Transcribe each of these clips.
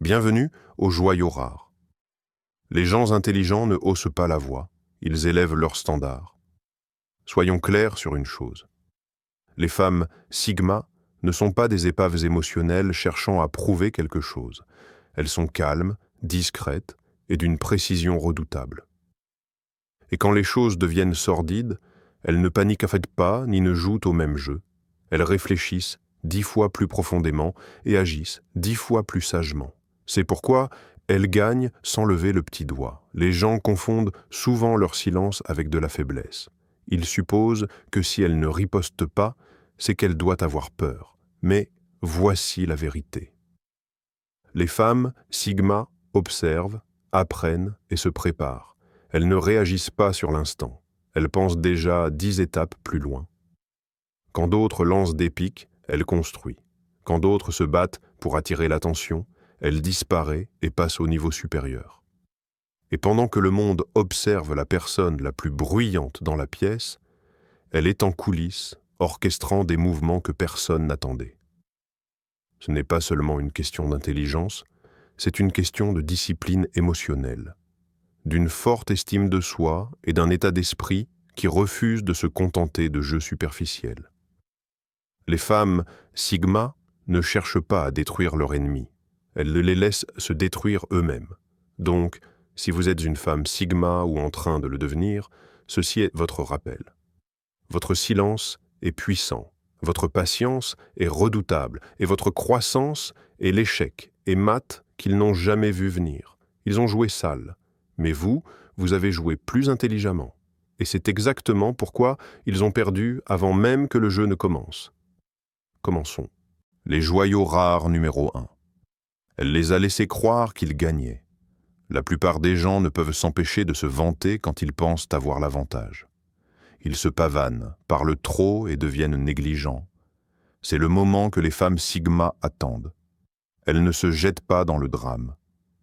Bienvenue aux joyaux rares. Les gens intelligents ne haussent pas la voix, ils élèvent leurs standards. Soyons clairs sur une chose. Les femmes sigma ne sont pas des épaves émotionnelles cherchant à prouver quelque chose. Elles sont calmes, discrètes et d'une précision redoutable. Et quand les choses deviennent sordides, elles ne paniquent pas ni ne jouent au même jeu. Elles réfléchissent 10 fois plus profondément et agissent 10 fois plus sagement. C'est pourquoi elles gagnent sans lever le petit doigt. Les gens confondent souvent leur silence avec de la faiblesse. Ils supposent que si elle ne riposte pas, c'est qu'elle doit avoir peur. Mais voici la vérité. Les femmes sigma observent, apprennent et se préparent. Elles ne réagissent pas sur l'instant. Elles pensent déjà 10 étapes plus loin. Quand d'autres lancent des pics, elle construit. Quand d'autres se battent pour attirer l'attention, elle disparaît et passe au niveau supérieur. Et pendant que le monde observe la personne la plus bruyante dans la pièce, elle est en coulisses, orchestrant des mouvements que personne n'attendait. Ce n'est pas seulement une question d'intelligence, c'est une question de discipline émotionnelle, d'une forte estime de soi et d'un état d'esprit qui refuse de se contenter de jeux superficiels. Les femmes sigma ne cherchent pas à détruire leur ennemi, elles les laissent se détruire eux-mêmes. Donc, si vous êtes une femme sigma ou en train de le devenir, ceci est votre rappel. Votre silence est puissant, votre patience est redoutable et votre croissance est l'échec et mat qu'ils n'ont jamais vu venir. Ils ont joué sale, mais vous avez joué plus intelligemment. Et c'est exactement pourquoi ils ont perdu avant même que le jeu ne commence. Commençons. Les joyaux rares numéro 1. Elle les a laissés croire qu'ils gagnaient. La plupart des gens ne peuvent s'empêcher de se vanter quand ils pensent avoir l'avantage. Ils se pavanent, parlent trop et deviennent négligents. C'est le moment que les femmes sigma attendent. Elles ne se jettent pas dans le drame.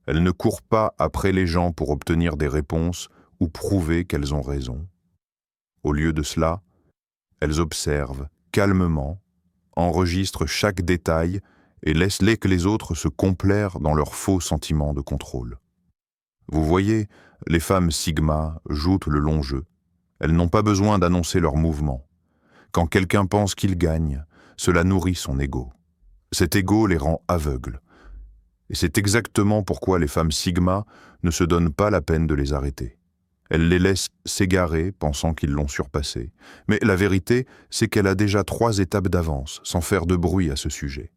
Elles ne courent pas après les gens pour obtenir des réponses ou prouver qu'elles ont raison. Au lieu de cela, elles observent calmement, enregistrent chaque détail et laissent-les que les autres se complairent dans leur faux sentiment de contrôle. Vous voyez, les femmes sigma jouent le long jeu. Elles n'ont pas besoin d'annoncer leurs mouvements. Quand quelqu'un pense qu'il gagne, cela nourrit son ego. Cet ego les rend aveugles. Et c'est exactement pourquoi les femmes sigma ne se donnent pas la peine de les arrêter. Elles les laissent s'égarer, pensant qu'ils l'ont surpassée. Mais la vérité, c'est qu'elle a déjà 3 étapes d'avance, sans faire de bruit à ce sujet.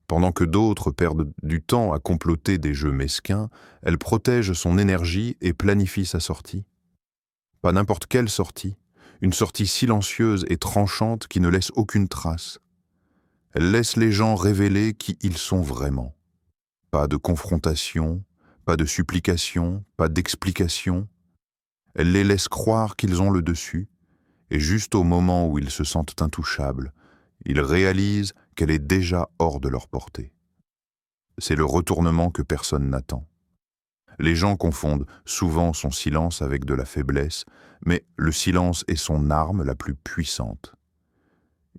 Pendant que d'autres perdent du temps à comploter des jeux mesquins, elle protège son énergie et planifie sa sortie. Pas n'importe quelle sortie, une sortie silencieuse et tranchante qui ne laisse aucune trace. Elle laisse les gens révéler qui ils sont vraiment. Pas de confrontation, pas de supplication, pas d'explication. Elle les laisse croire qu'ils ont le dessus, et juste au moment où ils se sentent intouchables, ils réalisent qu'elle est déjà hors de leur portée. C'est le retournement que personne n'attend. Les gens confondent souvent son silence avec de la faiblesse, mais le silence est son arme la plus puissante.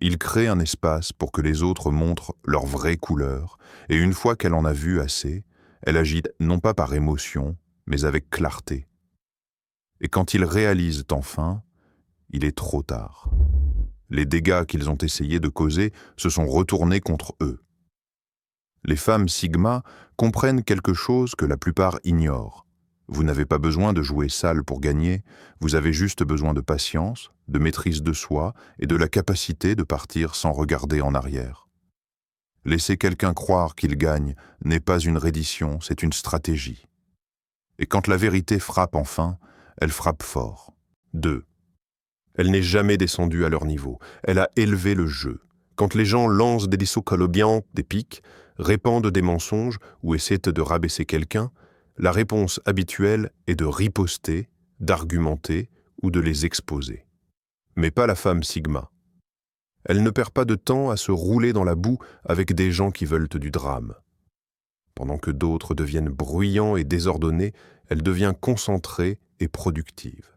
Il crée un espace pour que les autres montrent leur vraie couleur, et une fois qu'elle en a vu assez, elle agit non pas par émotion, mais avec clarté. Et quand ils réalisent enfin, il est trop tard. Les dégâts qu'ils ont essayé de causer se sont retournés contre eux. Les femmes sigma comprennent quelque chose que la plupart ignorent. Vous n'avez pas besoin de jouer sale pour gagner, vous avez juste besoin de patience, de maîtrise de soi et de la capacité de partir sans regarder en arrière. Laisser quelqu'un croire qu'il gagne n'est pas une reddition, c'est une stratégie. Et quand la vérité frappe enfin, elle frappe fort. 2. Elle n'est jamais descendue à leur niveau, elle a élevé le jeu. Quand les gens lancent des dissocolobiants, des pics, répandent des mensonges ou essaient de rabaisser quelqu'un, la réponse habituelle est de riposter, d'argumenter ou de les exposer. Mais pas la femme sigma. Elle ne perd pas de temps à se rouler dans la boue avec des gens qui veulent du drame. Pendant que d'autres deviennent bruyants et désordonnés, elle devient concentrée et productive.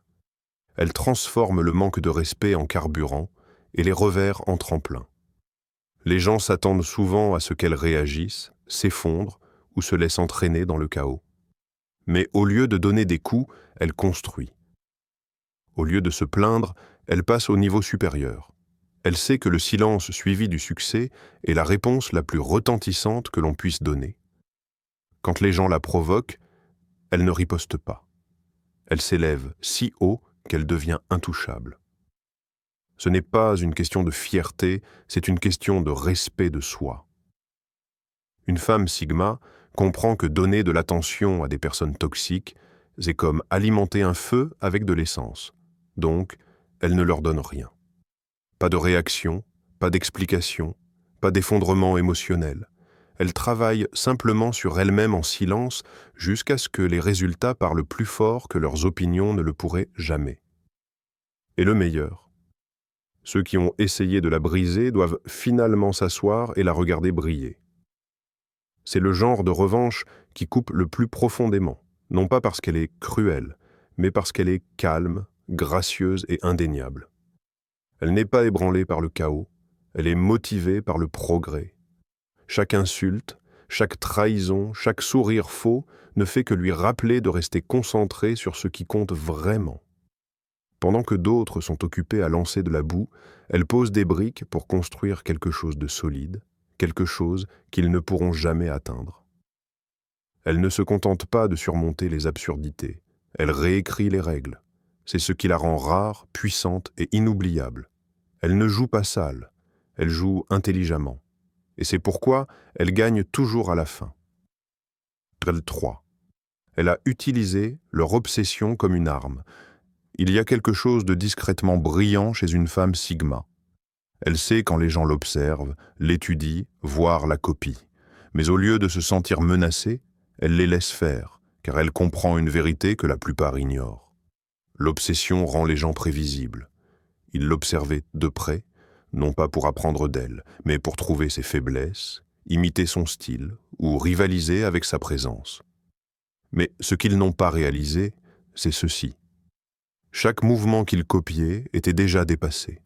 Elle transforme le manque de respect en carburant et les revers en tremplin. Les gens s'attendent souvent à ce qu'elle réagisse, s'effondre ou se laisse entraîner dans le chaos. Mais au lieu de donner des coups, elle construit. Au lieu de se plaindre, elle passe au niveau supérieur. Elle sait que le silence suivi du succès est la réponse la plus retentissante que l'on puisse donner. Quand les gens la provoquent, elle ne riposte pas. Elle s'élève si haut qu'elle devient intouchable. Ce n'est pas une question de fierté, c'est une question de respect de soi. Une femme sigma comprend que donner de l'attention à des personnes toxiques, c'est comme alimenter un feu avec de l'essence. Donc, elle ne leur donne rien. Pas de réaction, pas d'explication, pas d'effondrement émotionnel. Elle travaille simplement sur elle-même en silence jusqu'à ce que les résultats parlent plus fort que leurs opinions ne le pourraient jamais. Et le meilleur, ceux qui ont essayé de la briser doivent finalement s'asseoir et la regarder briller. C'est le genre de revanche qui coupe le plus profondément, non pas parce qu'elle est cruelle, mais parce qu'elle est calme, gracieuse et indéniable. Elle n'est pas ébranlée par le chaos, elle est motivée par le progrès. Chaque insulte, chaque trahison, chaque sourire faux ne fait que lui rappeler de rester concentré sur ce qui compte vraiment. Pendant que d'autres sont occupés à lancer de la boue, elle pose des briques pour construire quelque chose de solide, quelque chose qu'ils ne pourront jamais atteindre. Elle ne se contente pas de surmonter les absurdités, elle réécrit les règles. C'est ce qui la rend rare, puissante et inoubliable. Elle ne joue pas sale, elle joue intelligemment. Et c'est pourquoi elle gagne toujours à la fin. 3. Elle a utilisé leur obsession comme une arme. Il y a quelque chose de discrètement brillant chez une femme sigma. Elle sait quand les gens l'observent, l'étudient, voire la copient. Mais au lieu de se sentir menacée, elle les laisse faire, car elle comprend une vérité que la plupart ignorent. L'obsession rend les gens prévisibles. Ils l'observaient de près, non pas pour apprendre d'elle, mais pour trouver ses faiblesses, imiter son style ou rivaliser avec sa présence. Mais ce qu'ils n'ont pas réalisé, c'est ceci. Chaque mouvement qu'ils copiaient était déjà dépassé.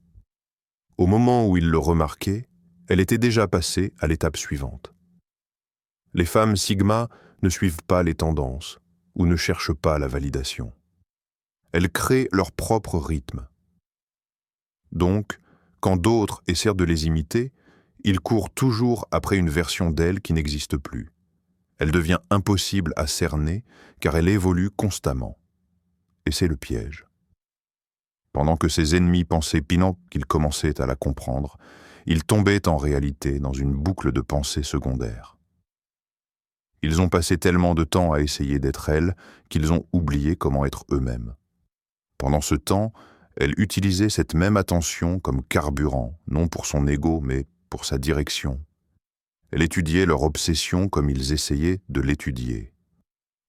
Au moment où ils le remarquaient, elle était déjà passée à l'étape suivante. Les femmes sigma ne suivent pas les tendances ou ne cherchent pas la validation. Elles créent leur propre rythme. Donc, quand d'autres essaient de les imiter, ils courent toujours après une version d'elle qui n'existe plus. Elle devient impossible à cerner car elle évolue constamment. Et c'est le piège. Pendant que ses ennemis pensaient pinant qu'ils commençaient à la comprendre, ils tombaient en réalité dans une boucle de pensée secondaire. Ils ont passé tellement de temps à essayer d'être elle qu'ils ont oublié comment être eux-mêmes. Pendant ce temps, elle utilisait cette même attention comme carburant, non pour son ego, mais pour sa direction. Elle étudiait leur obsession comme ils essayaient de l'étudier.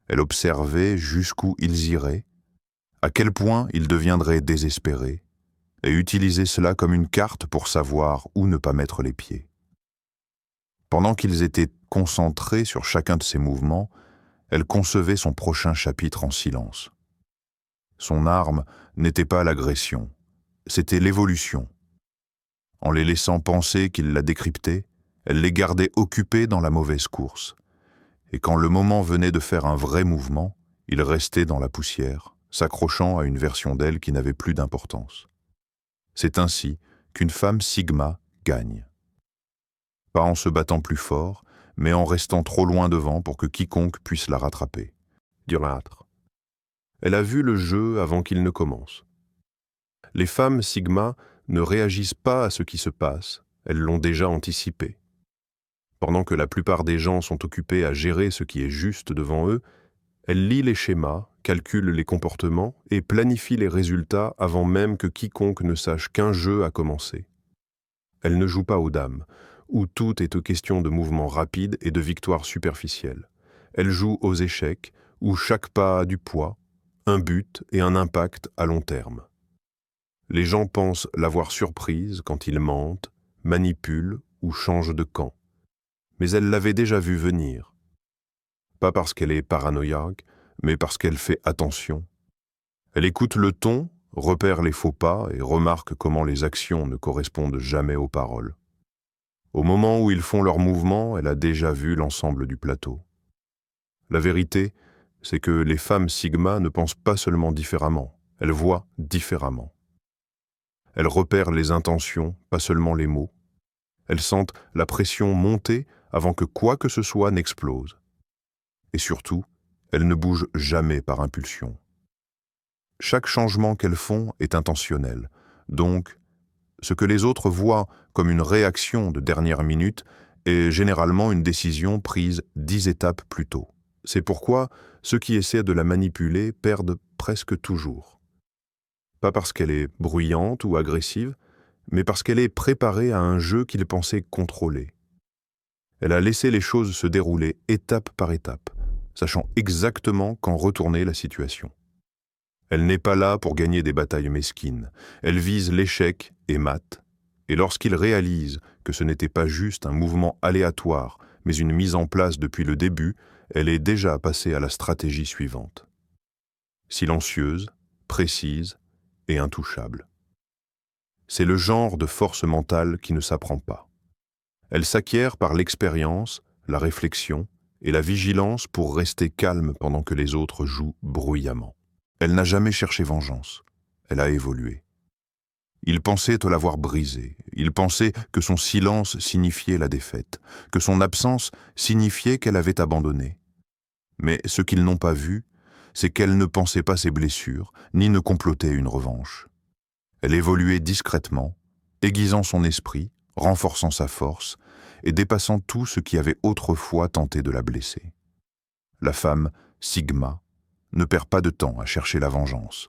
Elle observait jusqu'où ils iraient, à quel point ils deviendraient désespérés, et utilisait cela comme une carte pour savoir où ne pas mettre les pieds. Pendant qu'ils étaient concentrés sur chacun de ces mouvements, elle concevait son prochain chapitre en silence. Son arme n'était pas l'agression, c'était l'évolution. En les laissant penser qu'ils la décryptaient, elle les gardait occupés dans la mauvaise course. Et quand le moment venait de faire un vrai mouvement, ils restaient dans la poussière, s'accrochant à une version d'elle qui n'avait plus d'importance. C'est ainsi qu'une femme sigma gagne. Pas en se battant plus fort, mais en restant trop loin devant pour que quiconque puisse la rattraper. Durâtre. Elle a vu le jeu avant qu'il ne commence. Les femmes sigma ne réagissent pas à ce qui se passe, elles l'ont déjà anticipé. Pendant que la plupart des gens sont occupés à gérer ce qui est juste devant eux, elle lit les schémas, calcule les comportements et planifie les résultats avant même que quiconque ne sache qu'un jeu a commencé. Elle ne joue pas aux dames, où tout est question de mouvements rapides et de victoires superficielles. Elle joue aux échecs, où chaque pas a du poids, un but et un impact à long terme. Les gens pensent l'avoir surprise quand ils mentent, manipulent ou changent de camp. Mais elle l'avait déjà vu venir. Pas parce qu'elle est paranoïaque, mais parce qu'elle fait attention. Elle écoute le ton, repère les faux pas et remarque comment les actions ne correspondent jamais aux paroles. Au moment où ils font leurs mouvements, elle a déjà vu l'ensemble du plateau. La vérité, c'est que les femmes sigma ne pensent pas seulement différemment, elles voient différemment. Elles repèrent les intentions, pas seulement les mots. Elles sentent la pression monter avant que quoi que ce soit n'explose. Et surtout, elles ne bougent jamais par impulsion. Chaque changement qu'elles font est intentionnel. Donc, ce que les autres voient comme une réaction de dernière minute est généralement une décision prise 10 étapes plus tôt. C'est pourquoi ceux qui essaient de la manipuler perdent presque toujours. Pas parce qu'elle est bruyante ou agressive, mais parce qu'elle est préparée à un jeu qu'ils pensaient contrôler. Elle a laissé les choses se dérouler étape par étape, sachant exactement quand retourner la situation. Elle n'est pas là pour gagner des batailles mesquines. Elle vise l'échec et mate, et lorsqu'il réalise que ce n'était pas juste un mouvement aléatoire, mais une mise en place depuis le début, elle est déjà passée à la stratégie suivante. Silencieuse, précise et intouchable. C'est le genre de force mentale qui ne s'apprend pas. Elle s'acquiert par l'expérience, la réflexion et la vigilance pour rester calme pendant que les autres jouent bruyamment. Elle n'a jamais cherché vengeance. Elle a évolué. Il pensait te l'avoir brisée. Il pensait que son silence signifiait la défaite, que son absence signifiait qu'elle avait abandonné. Mais ce qu'ils n'ont pas vu, c'est qu'elle ne pensait pas ses blessures, ni ne complotait une revanche. Elle évoluait discrètement, aiguisant son esprit, renforçant sa force et dépassant tout ce qui avait autrefois tenté de la blesser. La femme, Sigma, ne perd pas de temps à chercher la vengeance.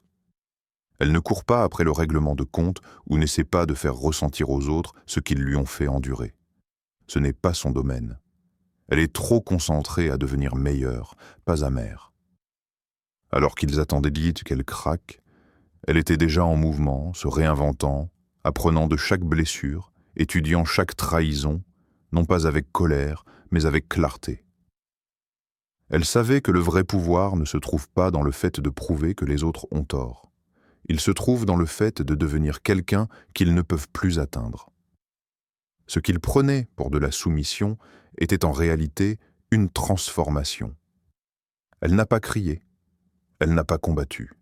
Elle ne court pas après le règlement de compte ou n'essaie pas de faire ressentir aux autres ce qu'ils lui ont fait endurer. Ce n'est pas son domaine. Elle est trop concentrée à devenir meilleure, pas amère. Alors qu'ils attendaient vite qu'elle craque, elle était déjà en mouvement, se réinventant, apprenant de chaque blessure, étudiant chaque trahison, non pas avec colère, mais avec clarté. Elle savait que le vrai pouvoir ne se trouve pas dans le fait de prouver que les autres ont tort. Il se trouve dans le fait de devenir quelqu'un qu'ils ne peuvent plus atteindre. Ce qu'ils prenaient pour de la soumission était en réalité une transformation. Elle n'a pas crié, elle n'a pas combattu.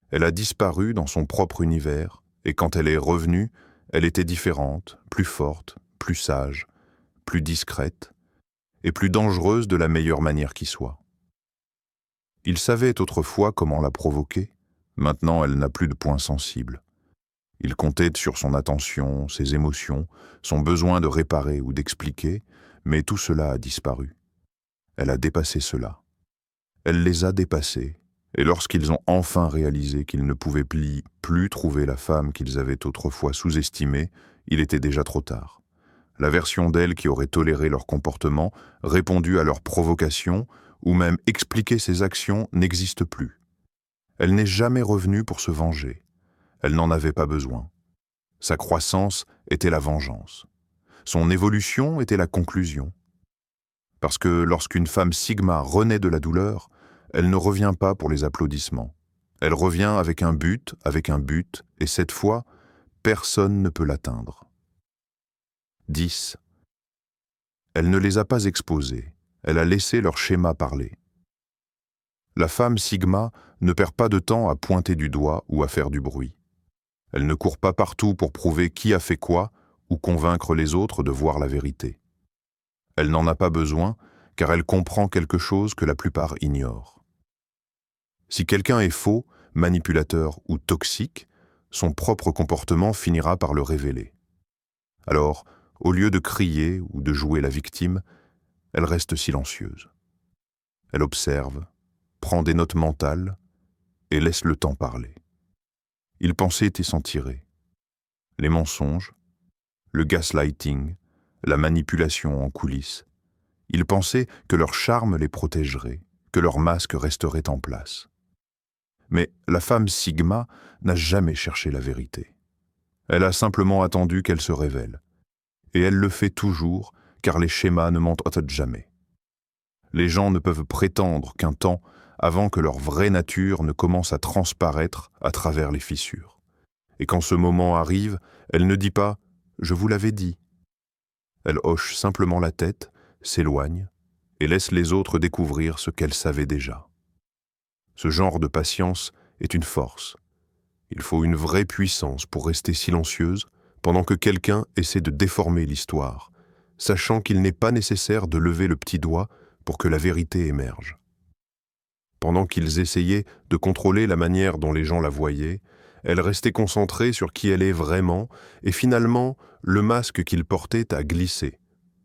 Elle a disparu dans son propre univers, et quand elle est revenue, elle était différente, plus forte, plus sage, plus discrète, et plus dangereuse de la meilleure manière qui soit. Il savait autrefois comment la provoquer, maintenant elle n'a plus de point sensible. Il comptait sur son attention, ses émotions, son besoin de réparer ou d'expliquer, mais tout cela a disparu. Elle a dépassé cela. Elle les a dépassés, et lorsqu'ils ont enfin réalisé qu'ils ne pouvaient plus trouver la femme qu'ils avaient autrefois sous-estimée, il était déjà trop tard. La version d'elle qui aurait toléré leur comportement, répondu à leurs provocations, ou même expliqué ses actions n'existe plus. Elle n'est jamais revenue pour se venger. Elle n'en avait pas besoin. Sa croissance était la vengeance. Son évolution était la conclusion. Parce que lorsqu'une femme Sigma renaît de la douleur, elle ne revient pas pour les applaudissements. Elle revient avec un but, et cette fois, personne ne peut l'atteindre. 10. Elle ne les a pas exposés, elle a laissé leur schéma parler. La femme Sigma ne perd pas de temps à pointer du doigt ou à faire du bruit. Elle ne court pas partout pour prouver qui a fait quoi ou convaincre les autres de voir la vérité. Elle n'en a pas besoin, car elle comprend quelque chose que la plupart ignorent. Si quelqu'un est faux, manipulateur ou toxique, son propre comportement finira par le révéler. Alors, au lieu de crier ou de jouer la victime, elle reste silencieuse. Elle observe, prend des notes mentales et laisse le temps parler. Ils pensaient et s'en tirer. Les mensonges, le gaslighting, la manipulation en coulisses. Ils pensaient que leur charme les protégerait, que leur masque resterait en place. Mais la femme Sigma n'a jamais cherché la vérité. Elle a simplement attendu qu'elle se révèle. Et elle le fait toujours, car les schémas ne mentent jamais. Les gens ne peuvent prétendre qu'un temps avant que leur vraie nature ne commence à transparaître à travers les fissures. Et quand ce moment arrive, elle ne dit pas « je vous l'avais dit ». Elle hoche simplement la tête, s'éloigne, et laisse les autres découvrir ce qu'elles savaient déjà. Ce genre de patience est une force. Il faut une vraie puissance pour rester silencieuse pendant que quelqu'un essaie de déformer l'histoire, sachant qu'il n'est pas nécessaire de lever le petit doigt pour que la vérité émerge. Pendant qu'ils essayaient de contrôler la manière dont les gens la voyaient, elle restait concentrée sur qui elle est vraiment, et finalement, le masque qu'il portait a glissé,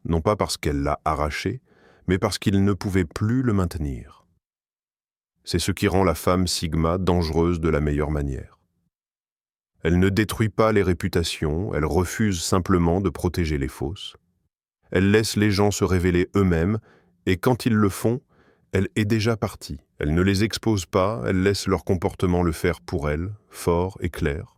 non pas parce qu'elle l'a arraché, mais parce qu'il ne pouvait plus le maintenir. C'est ce qui rend la femme Sigma dangereuse de la meilleure manière. Elle ne détruit pas les réputations, elle refuse simplement de protéger les fausses. Elle laisse les gens se révéler eux-mêmes, et quand ils le font, elle est déjà partie. Elle ne les expose pas, elle laisse leur comportement le faire pour elle, fort et clair.